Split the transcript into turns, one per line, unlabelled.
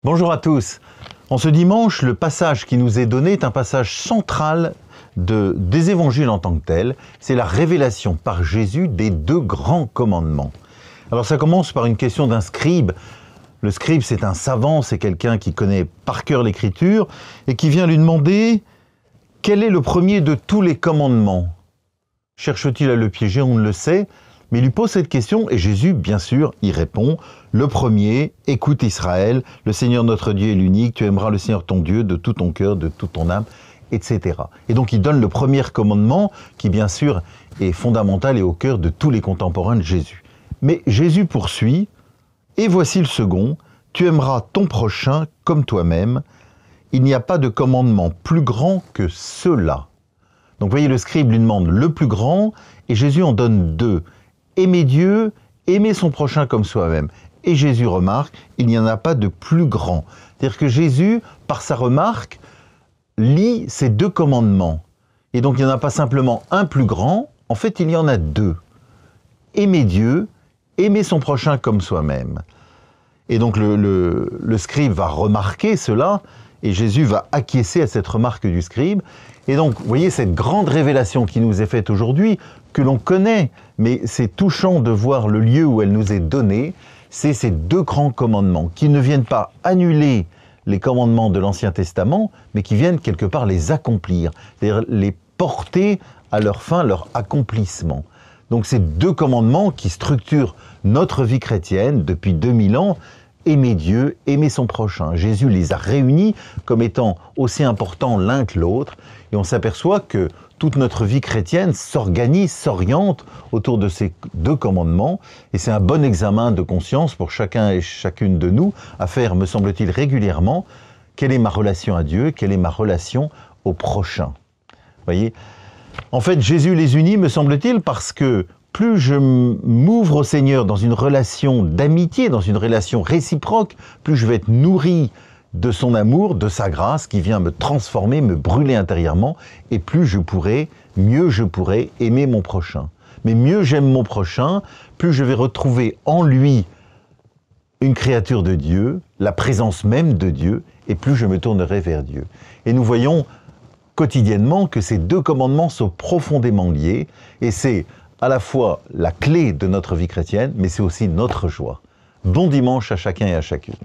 Bonjour à tous. En ce dimanche, le passage qui nous est donné est un passage central des évangiles en tant que tel. C'est la révélation par Jésus des deux grands commandements. Alors ça commence par une question d'un scribe. Le scribe, c'est un savant, c'est quelqu'un qui connaît par cœur l'écriture et qui vient lui demander quel est le premier de tous les commandements. Cherche-t-il à le piéger? On ne le sait. Mais il lui pose cette question et Jésus, bien sûr, y répond. Le premier, écoute Israël, le Seigneur notre Dieu est l'unique, tu aimeras le Seigneur ton Dieu de tout ton cœur, de toute ton âme, etc. Et donc il donne le premier commandement qui, bien sûr, est fondamental et au cœur de tous les contemporains de Jésus. Mais Jésus poursuit, et voici le second, tu aimeras ton prochain comme toi-même. Il n'y a pas de commandement plus grand que cela. Donc vous voyez, le scribe lui demande le plus grand, et Jésus en donne deux. Aimer Dieu, aimer son prochain comme soi-même. Et Jésus remarque, il n'y en a pas de plus grand. C'est-à-dire que Jésus, par sa remarque, lit ces deux commandements. Et donc il n'y en a pas simplement un plus grand, en fait il y en a deux. Aimer Dieu, aimer son prochain comme soi-même. Et donc le scribe va remarquer cela, et Jésus va acquiescer à cette remarque du scribe. Et donc, vous voyez, cette grande révélation qui nous est faite aujourd'hui, que l'on connaît, mais c'est touchant de voir le lieu où elle nous est donnée, c'est ces deux grands commandements, qui ne viennent pas annuler les commandements de l'Ancien Testament, mais qui viennent quelque part les accomplir, c'est-à-dire les porter à leur fin, leur accomplissement. Donc ces deux commandements qui structurent notre vie chrétienne depuis 2000 ans, aimer Dieu, aimer son prochain. Jésus les a réunis comme étant aussi importants l'un que l'autre, et on s'aperçoit que toute notre vie chrétienne s'organise, s'oriente autour de ces deux commandements, et c'est un bon examen de conscience pour chacun et chacune de nous à faire, me semble-t-il, régulièrement. Quelle est ma relation à Dieu? Quelle est ma relation au prochain? Vous voyez? En fait, Jésus les unit, me semble-t-il, parce que plus je m'ouvre au Seigneur dans une relation d'amitié, dans une relation réciproque, plus je vais être nourri de son amour, de sa grâce qui vient me transformer, me brûler intérieurement, et plus je pourrai, mieux je pourrai aimer mon prochain. Mais mieux j'aime mon prochain, plus je vais retrouver en lui une créature de Dieu, la présence même de Dieu, et plus je me tournerai vers Dieu. Et nous voyons quotidiennement que ces deux commandements sont profondément liés, et c'est à la fois la clé de notre vie chrétienne, mais c'est aussi notre joie. Bon dimanche à chacun et à chacune.